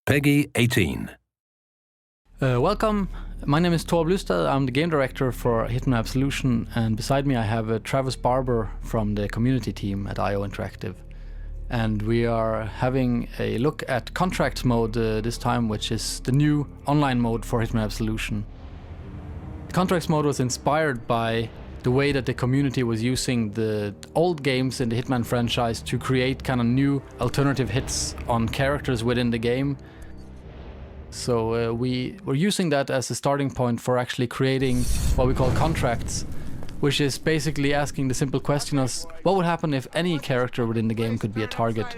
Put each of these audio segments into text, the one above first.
Peggy 18. Welcome, my name is Thor Blustad. I'm the game director for Hitman Absolution, and beside me I have Travis Barber from the community team at IO Interactive. And we are having a look at Contracts mode this time, which is the new online mode for Hitman Absolution. The Contracts mode was inspired by the way that the community was using the old games in the Hitman franchise to create kind of new alternative hits on characters within the game. So we were using that as a starting point for actually creating what we call contracts, which is basically asking the simple question of what would happen if any character within the game could be a target,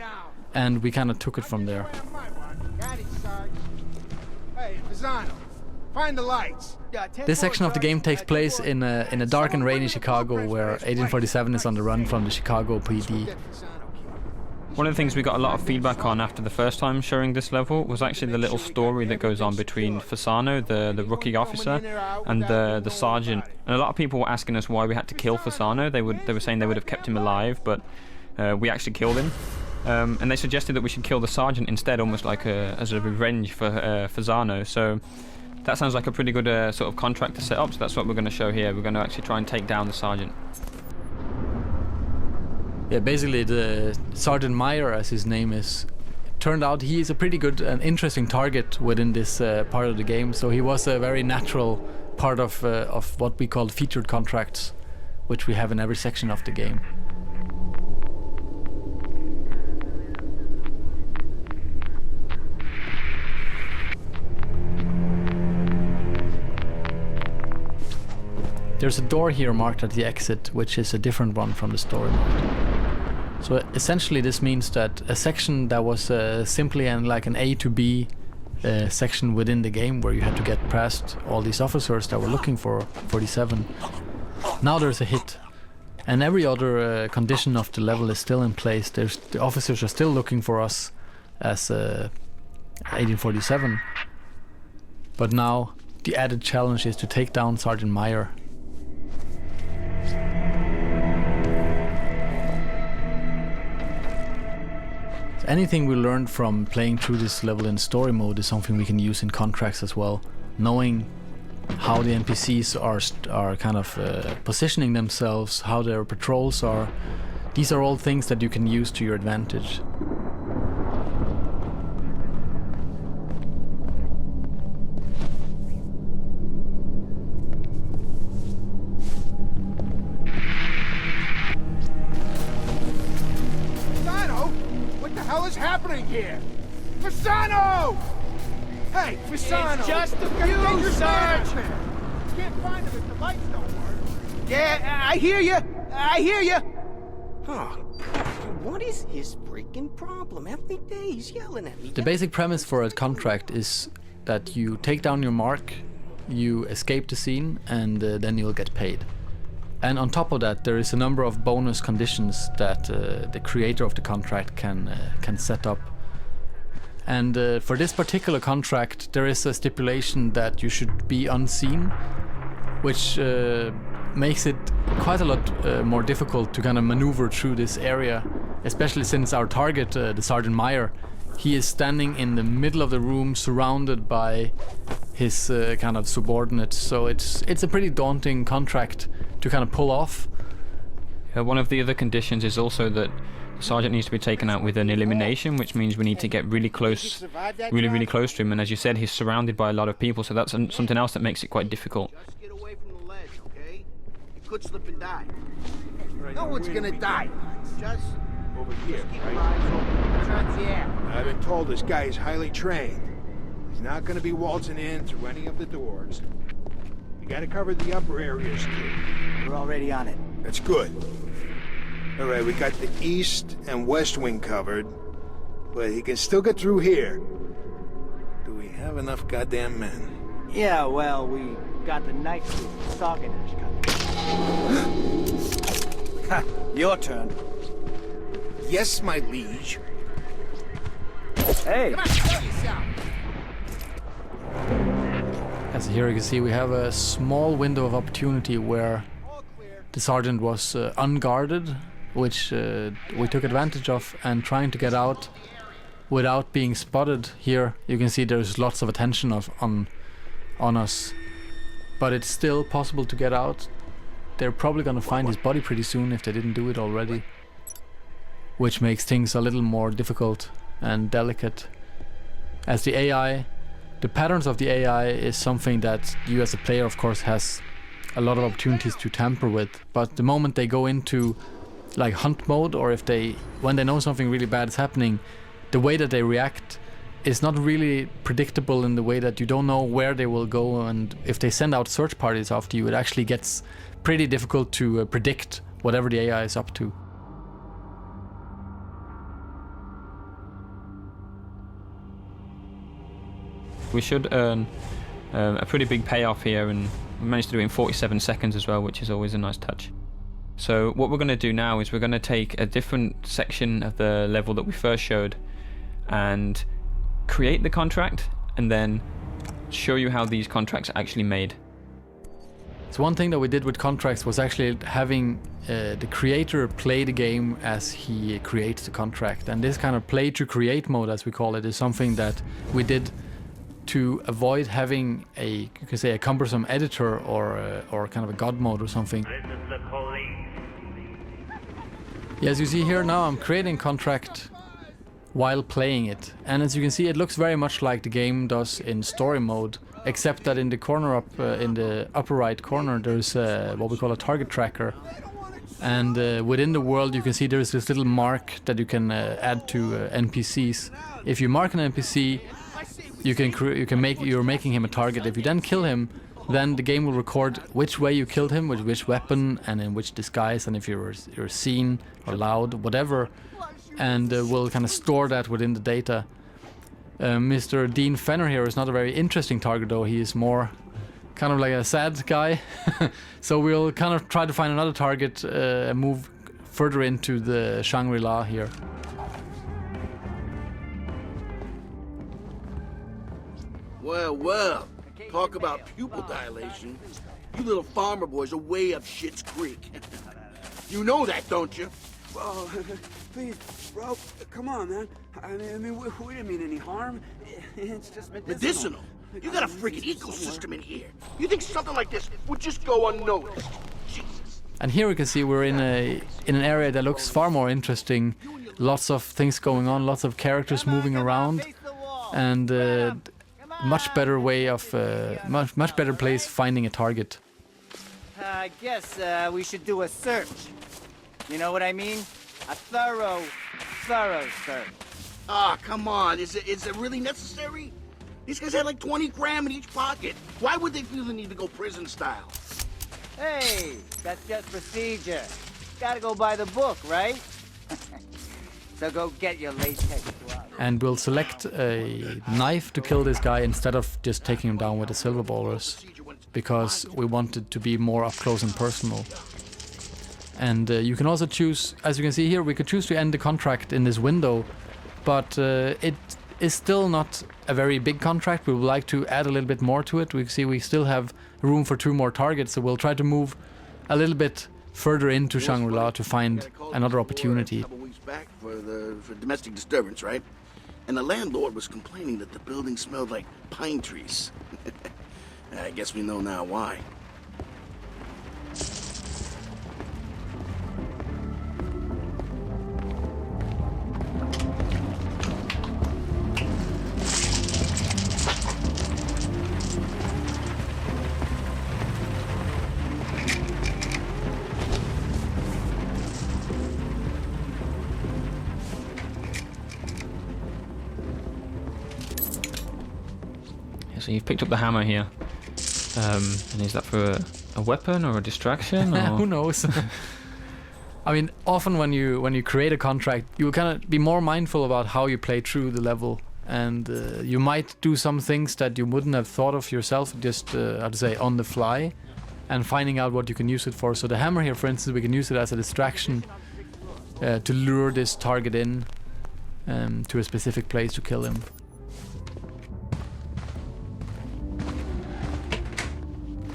and we kind of took it from there. Hey, Pisano, find the lights. This section of the game takes place in a dark and rainy Chicago, where 1847 is on the run from the Chicago PD. One of the things we got a lot of feedback on after the first time showing this level was actually the little story that goes on between Fasano, the rookie officer, and the sergeant. And a lot of people were asking us why we had to kill Fasano. They were saying they would have kept him alive, but we actually killed him. And they suggested that we should kill the sergeant instead, almost like as a revenge for Fasano. So that sounds like a pretty good sort of contract to set up. So that's what we're going to show here. We're going to actually try and take down the sergeant. Yeah, basically the Sergeant Meyer, as his name is, turned out he is a pretty good and interesting target within this part of the game. So he was a very natural part of what we call featured contracts, which we have in every section of the game. There's a door here marked at the exit, which is a different one from the story mode. So essentially this means that a section that was simply like an A to B section within the game, where you had to get past all these officers that were looking for 47, now there's a hit. And every other condition of the level is still in place. The officers are still looking for us as 1847. But now the added challenge is to take down Sergeant Meyer. Anything we learned from playing through this level in story mode is something we can use in contracts as well. Knowing how the NPCs are kind of positioning themselves, how their patrols are. These are all things that you can use to your advantage. What the hell is happening here? Fasano! Hey, Fasano! It's just a few, Sarge! Can't find him if the lights don't work. Yeah, I hear you! I hear you! Huh. What is his freaking problem? Every day he's yelling at me. The basic premise for a contract is that you take down your mark, you escape the scene, and then you'll get paid. And on top of that, there is a number of bonus conditions that the creator of the contract can set up. And for this particular contract, there is a stipulation that you should be unseen, which makes it quite a lot more difficult to kind of maneuver through this area, especially since our target, the Sergeant Meyer, he is standing in the middle of the room surrounded by his kind of subordinates. So it's a pretty daunting contract to kind of pull off. One of the other conditions is also that the sergeant needs to be taken out with an elimination, which means we need to get really close, really close to him. And as you said, he's surrounded by a lot of people, so that's something else that makes it quite difficult. Just get away from the ledge, okay? You could slip and die. No one's gonna die. Just over here, keep your eyes open. Turns the air. I've been told this guy is highly trained. He's not gonna be waltzing in through any of the doors. We gotta cover the upper areas too. We're already on it. That's good. All right, we got the east and west wing covered, but he can still get through here. Do we have enough goddamn men? Yeah, well, we got the night crew Saganish coming. Your turn. Yes, my liege. Hey! Come on, show yourself. As here you can see, we have a small window of opportunity where the sergeant was unguarded, which we took advantage of, and trying to get out without being spotted. Here you can see there's lots of attention on us, but it's still possible to get out. They're probably gonna find his body pretty soon if they didn't do it already, which makes things a little more difficult and delicate. As the patterns of the AI is something that you as a player of course has a lot of opportunities to tamper with, but the moment they go into like hunt mode, or when they know something really bad is happening, the way that they react is not really predictable, in the way that you don't know where they will go, and if they send out search parties after you, it actually gets pretty difficult to predict whatever the AI is up to. We should earn a pretty big payoff here, and we managed to do it in 47 seconds as well, which is always a nice touch. So what we're going to do now is we're going to take a different section of the level that we first showed and create the contract, and then show you how these contracts are actually made. So one thing that we did with contracts was actually having the creator play the game as he creates the contract, and this kind of play to create mode, as we call it, is something that we did to avoid having you could say a cumbersome editor or kind of a god mode or something. Yeah, as you see here now, I'm creating contract while playing it, and as you can see, it looks very much like the game does in story mode, except that in the corner in the upper right corner, there's what we call a target tracker, and within the world you can see there's this little mark that you can add to NPCs. If you mark an NPC, you're making him a target. If you then kill him, then the game will record which way you killed him, with which weapon, and in which disguise, and if you're seen or loud, whatever, and we'll kind of store that within the data. Mr. Dean Fenner here is not a very interesting target, though. He is more kind of like a sad guy. So we'll kind of try to find another target and move further into the Shangri-La here. Well, talk about pupil dilation. You little farmer boys are way up Shit's Creek. You know that, don't you? Oh, please, bro, come on, man. I mean, we didn't mean any harm. It's just medicinal. You got a freaking ecosystem in here. You think something like this would just go unnoticed? Jesus. And here we can see we're in an area that looks far more interesting. Lots of things going on, lots of characters moving around, and much better way of much better place finding a target. I guess we should do a search. You know what I mean? A thorough search. Ah, come on. Is it really necessary? These guys had like 20 grand in each pocket. Why would they feel the need to go prison style? Hey, that's just procedure. Gotta go by the book, right? So go get your latex glove. And we'll select a knife to kill this guy instead of just taking him down with the silver ballers, because we want it to be more up close and personal. And you can also choose, as you can see here, we could choose to end the contract in this window, but it is still not a very big contract. We would like to add a little bit more to it. We see we still have room for 2 more targets, so we'll try to move a little bit further into Shangri-La to find another opportunity. A couple weeks back for domestic disturbance, right? And the landlord was complaining that the building smelled like pine trees. I guess we know now why. So you've picked up the hammer here. And is that for a weapon or a distraction? Or? Who knows? I mean, often when you create a contract, you kind of be more mindful about how you play through the level, and you might do some things that you wouldn't have thought of yourself, just how to say, on the fly, and finding out what you can use it for. So the hammer here, for instance, we can use it as a distraction to lure this target in to a specific place to kill him.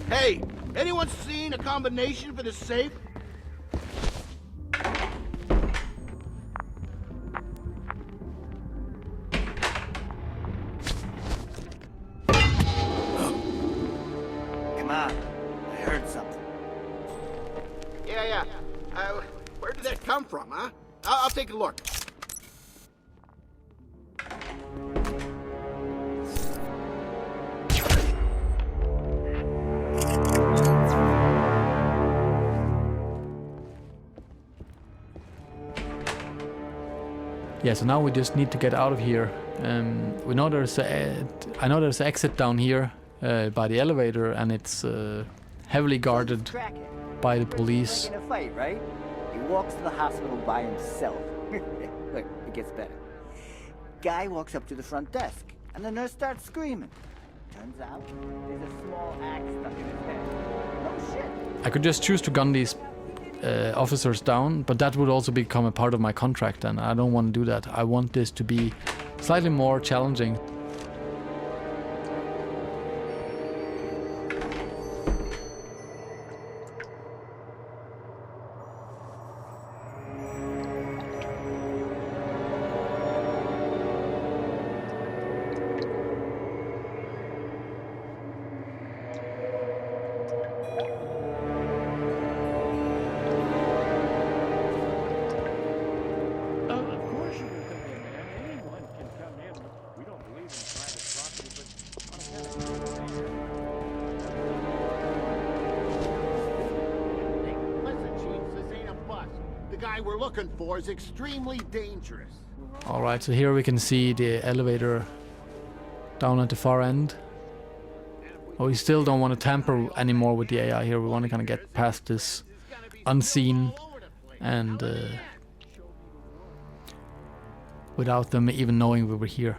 Hey, anyone seen a combination for this safe? Come on. I heard something. Yeah. Where did that come from, huh? I'll take a look. Yeah, so now we just need to get out of here. We know I know there's an exit down here by the elevator, and it's heavily guarded by the police. In a fight, right? He walks to the hospital by himself. Look, it gets better. Guy walks up to the front desk, and the nurse starts screaming. Turns out there's a small axe stuck in his head. No shit. I could just choose to gun these officers down, but that would also become a part of my contract, and I don't want to do that. I want this to be slightly more challenging. We're looking for is extremely dangerous. Alright, so here we can see the elevator down at the far end. Oh, we still don't want to tamper anymore with the AI here. We want to kind of get past this unseen and without them even knowing we were here.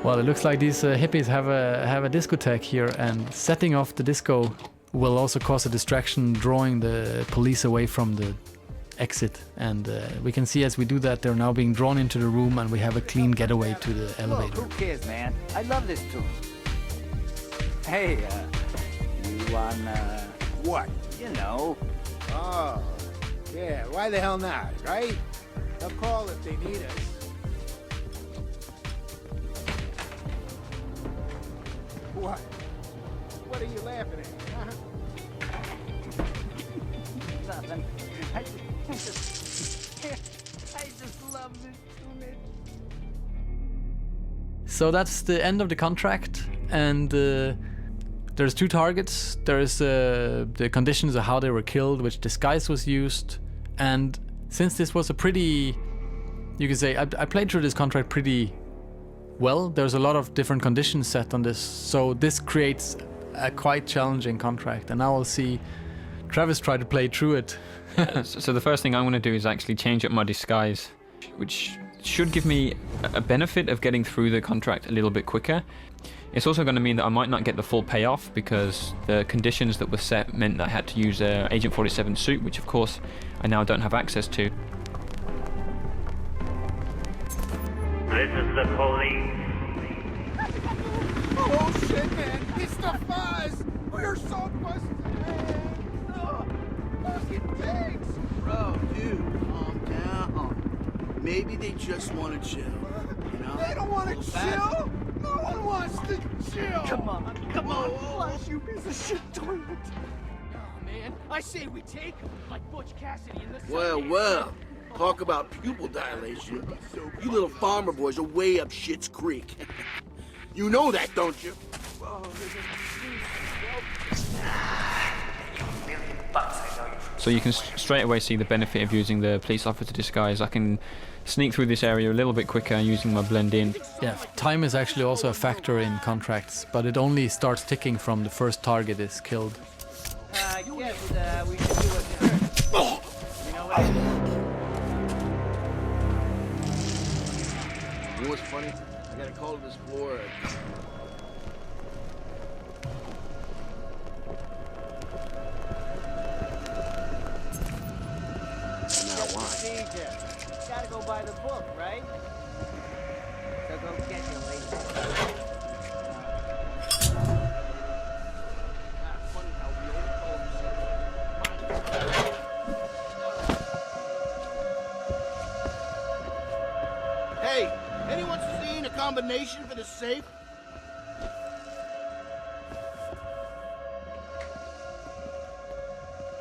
Well, it looks like these hippies have a discotheque here, and setting off the disco will also cause a distraction, drawing the police away from the exit. And we can see as we do that, they're now being drawn into the room, and we have a clean getaway to the elevator. Look, who cares, man? I love this tune. Hey, you on, What? you know, Oh, yeah, why the hell not, right? They'll call if they need us. What? What are you laughing at? Huh? nothing. I just love this tune. So that's the end of the contract, and there's two targets. There's the conditions of how they were killed, which disguise was used, and since this was a pretty, you could say, I played through this contract pretty well. There's a lot of different conditions set on this, so this creates a quite challenging contract, and now I'll see Travis try to play through it. So the first thing I'm going to do is actually change up my disguise, which should give me a benefit of getting through the contract a little bit quicker. It's also going to mean that I might not get the full payoff, because the conditions that were set meant that I had to use Agent 47 suit, which of course I now don't have access to. This is the police. Oh shit, man! It's the fuzz! We're so busted! Oh, fucking pigs! Bro, dude, calm down. Maybe they just want to chill, you know? They don't want to chill! No one wants to chill! Come on, flush, you piece of shit toilet. Oh, man, I say we take him, like Butch Cassidy in the Well. Talk about pupil dilation. You little farmer boys are way up Schitt's Creek. You know that, don't you? So you can straight away see the benefit of using the police officer disguise. I can sneak through this area a little bit quicker using my blend in. Yeah, time is actually also a factor in contracts, but it only starts ticking from the first target is killed. I guess we should do what's first. You know what? You know what's funny? I got a call to this floor. procedure. Gotta go by the book, right? So go get your laser. Hey, anyone seen a combination for the safe?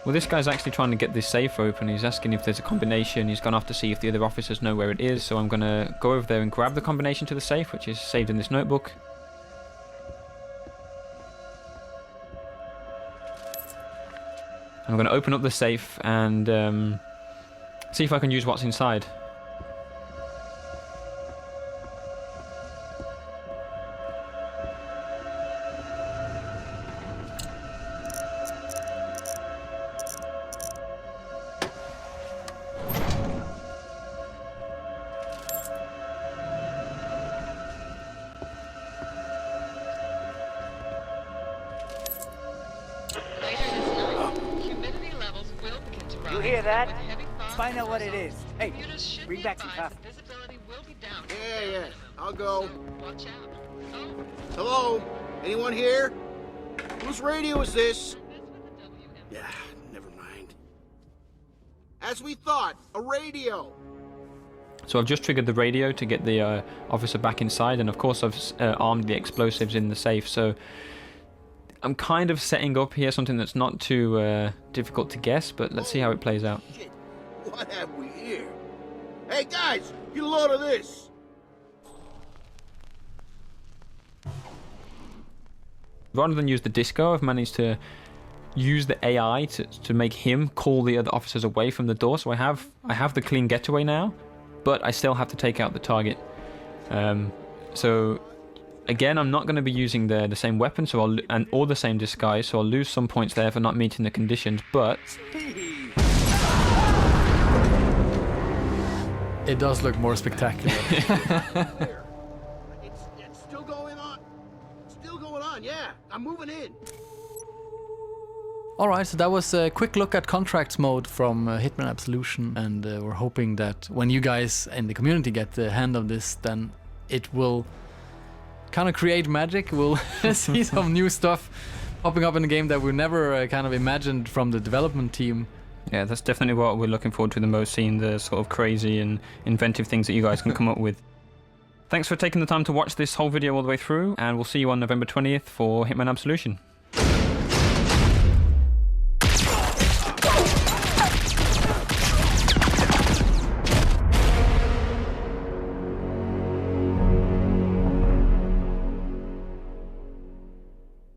Well, this guy's actually trying to get this safe open. He's asking if there's a combination. He's gone off to see if the other officers know where it is. So I'm going to go over there and grab the combination to the safe, which is saved in this notebook. I'm going to open up the safe and see if I can use what's inside. You hear that? Find out what it is. Hey, bring back some coffee. Yeah, I'll go. Hello? Anyone here? Whose radio is this? Yeah, never mind. As we thought, a radio. So I've just triggered the radio to get the officer back inside, and of course I've armed the explosives in the safe. So I'm kind of setting up here something that's not too difficult to guess, but let's see how it plays out. Shit, what have we here? Hey guys, get a load of this. Rather than use the disco, I've managed to use the AI to make him call the other officers away from the door. So I have the clean getaway now, but I still have to take out the target. So again, I'm not going to be using the same weapon, or the same disguise, so I'll lose some points there for not meeting the conditions. But It does look more spectacular. It's still going on. Still going on, yeah. I'm moving in. Alright, so that was a quick look at contracts mode from Hitman Absolution, and we're hoping that when you guys in the community get the hand of this, then it will kind of create magic. We'll see some new stuff popping up in the game that we never kind of imagined from the development team. yeah, that's definitely what we're looking forward to the most, seeing the sort of crazy and inventive things that you guys can come up with. Thanks for taking the time to watch this whole video all the way through, and we'll see you on November 20th for Hitman Absolution.